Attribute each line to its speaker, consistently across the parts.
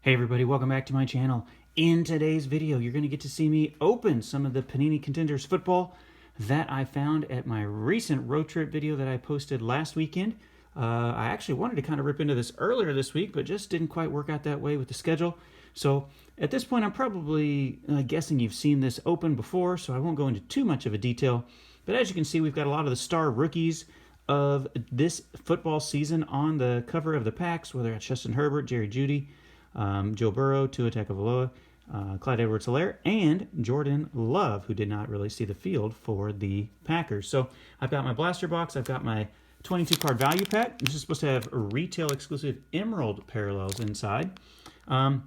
Speaker 1: Hey everybody, welcome back to my channel. In today's video, you're going to get to see me open some of the Panini Contenders football that I found at my recent road trip video that I posted last weekend. I actually wanted to kind of rip into this earlier this week, but just didn't quite work out that way with the schedule. So at this point, I'm probably guessing you've seen this open before, so I won't go into too much of a detail. But as you can see, we've got a lot of the star rookies of this football season on the cover of the packs, whether it's Justin Herbert, Jerry Jeudy, Joe Burrow, Tua Tagovailoa, Clyde Edwards-Helaire, and Jordan Love, who did not really see the field for the Packers. So I've got my blaster box. I've got my 22-card value pack. This is supposed to have retail-exclusive emerald parallels inside. I'm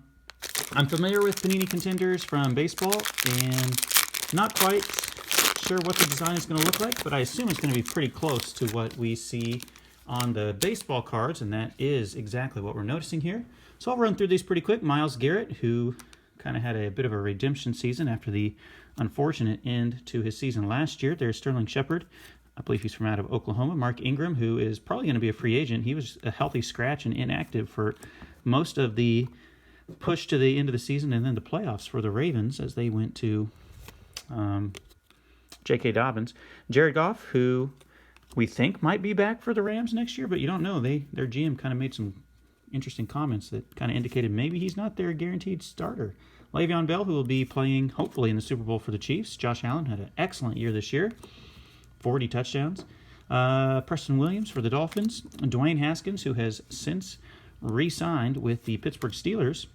Speaker 1: familiar with Panini Contenders from baseball, and not quite sure what the design is going to look like, but I assume it's going to be pretty close to what we see on the baseball cards, and that is exactly what we're noticing here. So I'll run through these pretty quick. Myles Garrett, who kind of had a bit of a redemption season after the unfortunate end to his season last year. There's Sterling Shepard. I believe he's from out of Oklahoma. Mark Ingram, who is probably going to be a free agent. He was a healthy scratch and inactive for most of the push to the end of the season and then the playoffs for the Ravens as they went to J.K. Dobbins. Jared Goff, who we think might be back for the Rams next year, but you don't know. Their GM kind of made some interesting comments that kind of indicated maybe he's not their guaranteed starter. Le'Veon Bell, who will be playing hopefully in the Super Bowl for the Chiefs. Josh Allen had an excellent year this year, 40 touchdowns. Preston Williams for the Dolphins. Dwayne Haskins, who has since re-signed with the Pittsburgh Steelers.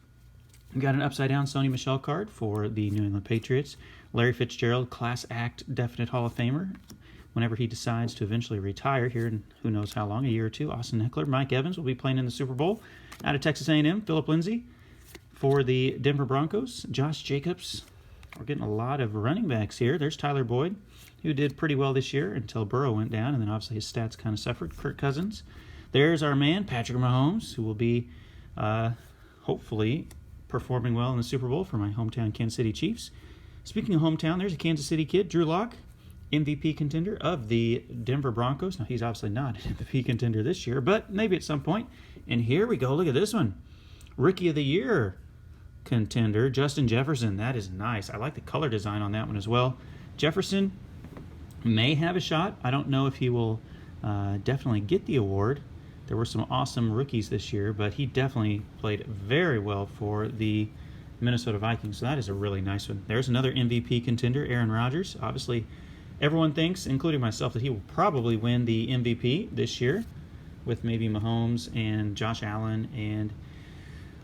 Speaker 1: We got an upside-down Sony Michel card for the New England Patriots. Larry Fitzgerald, Class Act definite Hall of Famer whenever he decides to eventually retire here in who knows how long, a year or two. Austin Eckler. Mike Evans will be playing in the Super Bowl. Out of Texas A&M, Phillip Lindsay for the Denver Broncos. Josh Jacobs. We're getting a lot of running backs here. There's Tyler Boyd, who did pretty well this year until Burrow went down, and then obviously his stats kind of suffered. Kirk Cousins. There's our man, Patrick Mahomes, who will be hopefully performing well in the Super Bowl for my hometown Kansas City Chiefs. Speaking of hometown, there's a Kansas City kid, Drew Lock, MVP contender of the Denver Broncos. Now, he's obviously not an MVP contender this year, but maybe at some point. And here we go. Look at this one. Rookie of the Year contender, Justin Jefferson. That is nice. I like the color design on that one as well. Jefferson may have a shot. I don't know if he will definitely get the award. There were some awesome rookies this year, but he definitely played very well for the Minnesota Vikings. So that is a really nice one. There's another MVP contender, Aaron Rodgers. Obviously, everyone thinks, including myself, that he will probably win the MVP this year with maybe Mahomes and Josh Allen and,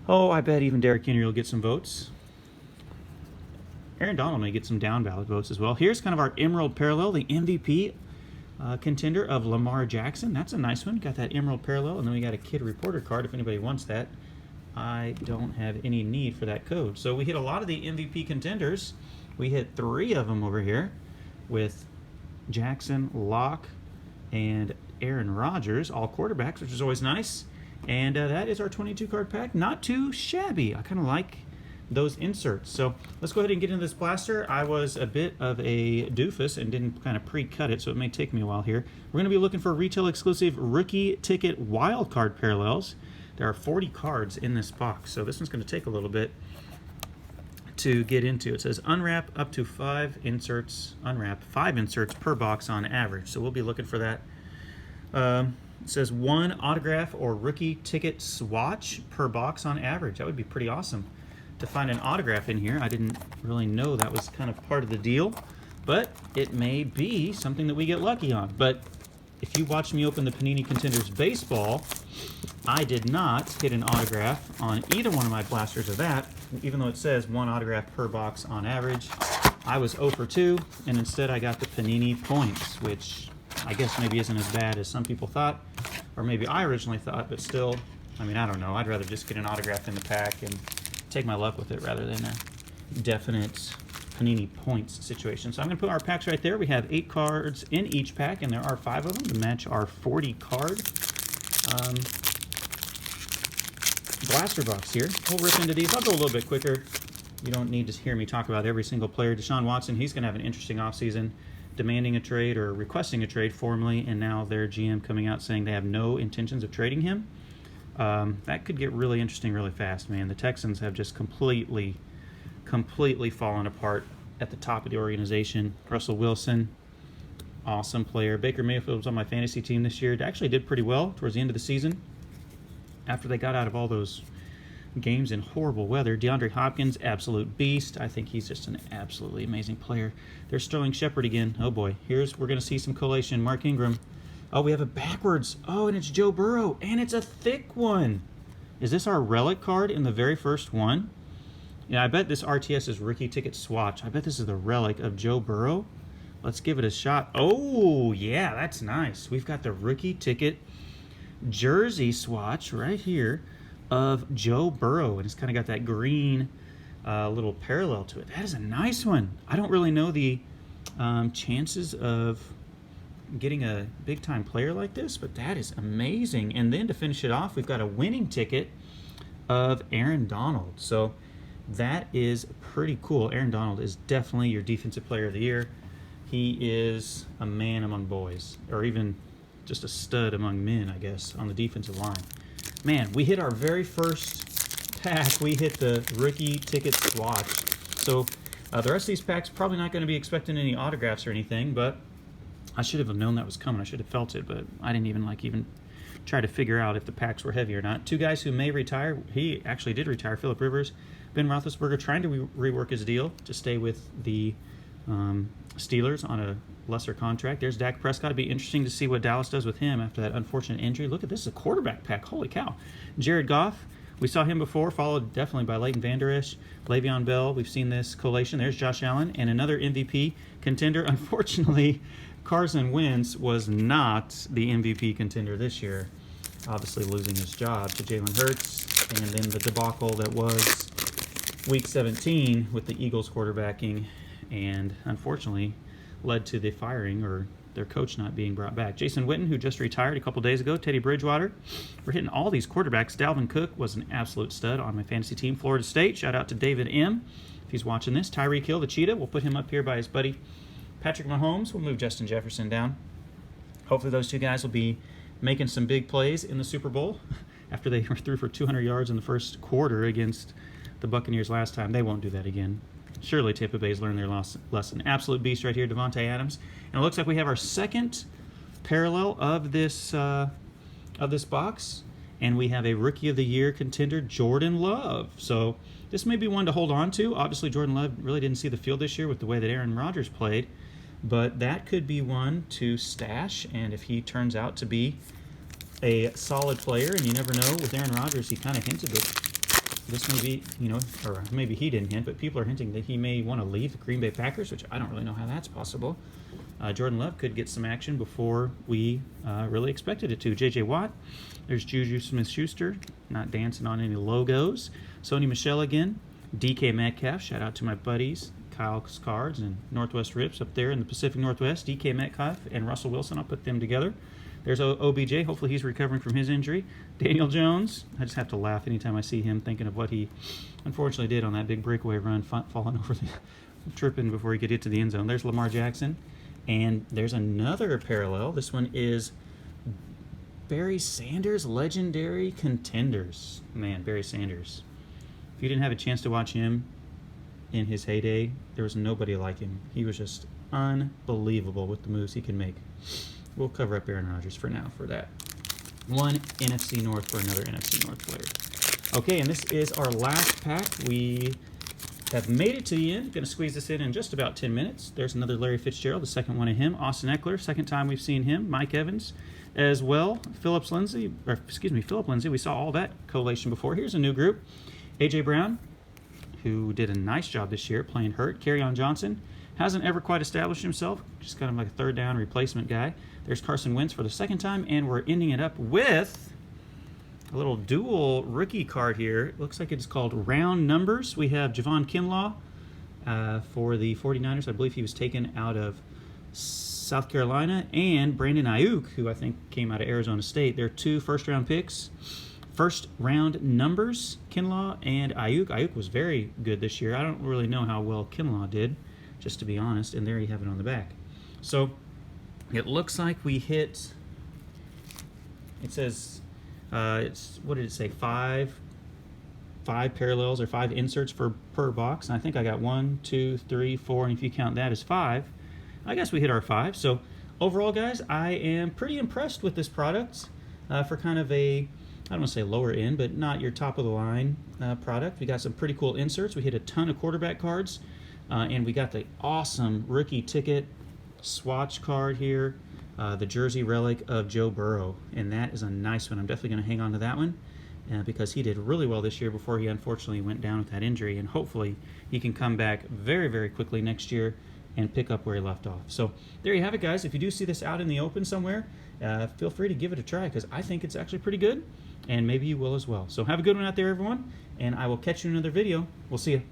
Speaker 1: I bet even Derrick Henry will get some votes. Aaron Donald may get some down ballot votes as well. Here's kind of our Emerald Parallel, the MVP contender of Lamar Jackson. That's a nice one. Got that Emerald Parallel, and then we got a Kid Reporter card if anybody wants that. I don't have any need for that code. So we hit a lot of the MVP contenders. We hit 3 of them over here with Jackson, Locke, and Aaron Rodgers, all quarterbacks, which is always nice. And that is our 22-card pack. Not too shabby. I kind of like those inserts. So let's go ahead and get into this blaster. I was a bit of a doofus and didn't kind of pre-cut it, so it may take me a while here. We're going to be looking for retail-exclusive rookie ticket wild card parallels. There are 40 cards in this box, so this one's going to take a little bit to get into. It says unwrap up to 5 inserts, unwrap 5 inserts per box on average. So we'll be looking for that. It says 1 autograph or rookie ticket swatch per box on average. That would be pretty awesome to find an autograph in here. I didn't really know that was kind of part of the deal, but it may be something that we get lucky on. But if you watch me open the Panini Contenders Baseball, I did not hit an autograph on either one of my blasters of that, even though it says 1 autograph per box on average. I was 0 for 2, and instead I got the Panini points, which I guess maybe isn't as bad as some people thought, or maybe I originally thought, but still, I mean, I don't know. I'd rather just get an autograph in the pack and take my luck with it rather than a definite Panini points situation. So I'm going to put our packs right there. We have 8 cards in each pack, and there are 5 of them to match our 40 card blaster box here. We'll rip into these. I'll go a little bit quicker. You don't need to hear me talk about every single player. Deshaun Watson, he's going to have an interesting offseason, demanding a trade or requesting a trade formally, and now their GM coming out saying they have no intentions of trading him. That could get really interesting really fast, man. The Texans have just completely fallen apart at the top of the organization. Russell Wilson, awesome player. Baker Mayfield was on my fantasy team this year. Actually did pretty well towards the end of the season after they got out of all those games in horrible weather. DeAndre Hopkins, absolute beast. I think he's just an absolutely amazing player. There's Sterling Shepard again. Oh boy, we're going to see some collation. Mark Ingram. Oh, we have it backwards. Oh, and it's Joe Burrow, and it's a thick one. Is this our relic card in the very first one? Yeah, I bet this RTS is rookie ticket swatch. I bet this is the relic of Joe Burrow. Let's give it a shot. Oh, yeah, that's nice. We've got the rookie ticket jersey swatch right here of Joe Burrow, and it's kind of got that green little parallel to it. That is a nice one. I don't really know the chances of getting a big-time player like this, but that is amazing. And then to finish it off, we've got a winning ticket of Aaron Donald. So that is pretty cool. Aaron Donald is definitely your defensive player of the year. He is a man among boys, or even just a stud among men, I guess, on the defensive line. Man, we hit our very first pack. We hit the rookie ticket swatch. So the rest of these packs, probably not going to be expecting any autographs or anything, but I should have known that was coming. I should have felt it, but I didn't even try to figure out if the packs were heavy or not. Two guys who may retire. He actually did retire. Phillip Rivers, Ben Roethlisberger, trying to rework his deal to stay with the Steelers on a lesser contract. There's Dak Prescott. It'd be interesting to see what Dallas does with him after that unfortunate injury. Look at this, a quarterback pack. Holy cow. Jared Goff. We saw him before, followed definitely by Leighton Vander Esch, Le'Veon Bell. We've seen this collation. There's Josh Allen, and another MVP contender. Unfortunately, Carson Wentz was not the MVP contender this year, obviously losing his job to Jalen Hurts, and then the debacle that was Week 17 with the Eagles quarterbacking, and unfortunately led to the firing or their coach not being brought back. Jason Witten, who just retired a couple days ago, Teddy Bridgewater. We're hitting all these quarterbacks. Dalvin Cook was an absolute stud on my fantasy team. Florida State, shout out to David M. if he's watching this. Tyreek Hill, the cheetah, we'll put him up here by his buddy Patrick Mahomes. We'll move Justin Jefferson down. Hopefully those two guys will be making some big plays in the Super Bowl after they were through for 200 yards in the first quarter against the Buccaneers last time. They won't do that again. Surely Tampa Bay's learned their lesson. Absolute beast right here, Devontae Adams. And it looks like we have our second parallel of this box, and we have a Rookie of the Year contender, Jordan Love. So this may be one to hold on to. Obviously, Jordan Love really didn't see the field this year with the way that Aaron Rodgers played, but that could be one to stash, and if he turns out to be a solid player, and you never know, with Aaron Rodgers, he kind of hinted that this may be, or maybe he didn't hint, but people are hinting that he may want to leave the Green Bay Packers, which I don't really know how that's possible. Jordan Love could get some action before we really expected it to. J.J. Watt, there's Juju Smith-Schuster, not dancing on any logos. Sony Michel again. DK Metcalf, shout out to my buddies, Kyle's Cards and Northwest Rips up there in the Pacific Northwest. DK Metcalf and Russell Wilson, I'll put them together. There's OBJ. Hopefully he's recovering from his injury. Daniel Jones. I just have to laugh anytime I see him, thinking of what he unfortunately did on that big breakaway run, falling over tripping before he could get to the end zone. There's Lamar Jackson. And there's another parallel. This one is Barry Sanders, Legendary Contenders. Man, Barry Sanders. If you didn't have a chance to watch him in his heyday, there was nobody like him. He was just unbelievable with the moves he can make. We'll cover up Aaron Rodgers for now for that. One NFC North for another NFC North player. Okay, and this is our last pack. We have made it to the end. Going to squeeze this in just about 10 minutes. There's another Larry Fitzgerald, the second one of him. Austin Eckler, second time we've seen him. Mike Evans as well. Philip Lindsay. We saw all that collation before. Here's a new group. A.J. Brown, who did a nice job this year playing hurt. Kerryon Johnson hasn't ever quite established himself. Just kind of like a third down replacement guy. There's Carson Wentz for the second time, and we're ending it up with a little dual rookie card here. It looks like it's called Round Numbers. We have Javon Kinlaw for the 49ers. I believe he was taken out of South Carolina. And Brandon Ayuk, who I think came out of Arizona State. They're two first-round picks. First-round numbers, Kinlaw and Ayuk. Ayuk was very good this year. I don't really know how well Kinlaw did, just to be honest. And there you have it on the back. So it looks like we hit, it says It's, what did it say, five parallels or 5 inserts per box. And I think I got 1, 2, 3, 4, and if you count that as 5, I guess we hit our 5. So overall, guys, I am pretty impressed with this product for kind of a, I don't want to say lower end, but not your top of the line product. We got some pretty cool inserts. We hit a ton of quarterback cards, and we got the awesome rookie ticket swatch card here, the jersey relic of Joe Burrow, and that is a nice one. I'm definitely going to hang on to that one because he did really well this year before he unfortunately went down with that injury, and hopefully he can come back very, very quickly next year and pick up where he left off. So there you have it, guys. If you do see this out in the open somewhere, feel free to give it a try because I think it's actually pretty good, and maybe you will as well. So have a good one out there, everyone, and I will catch you in another video. We'll see you.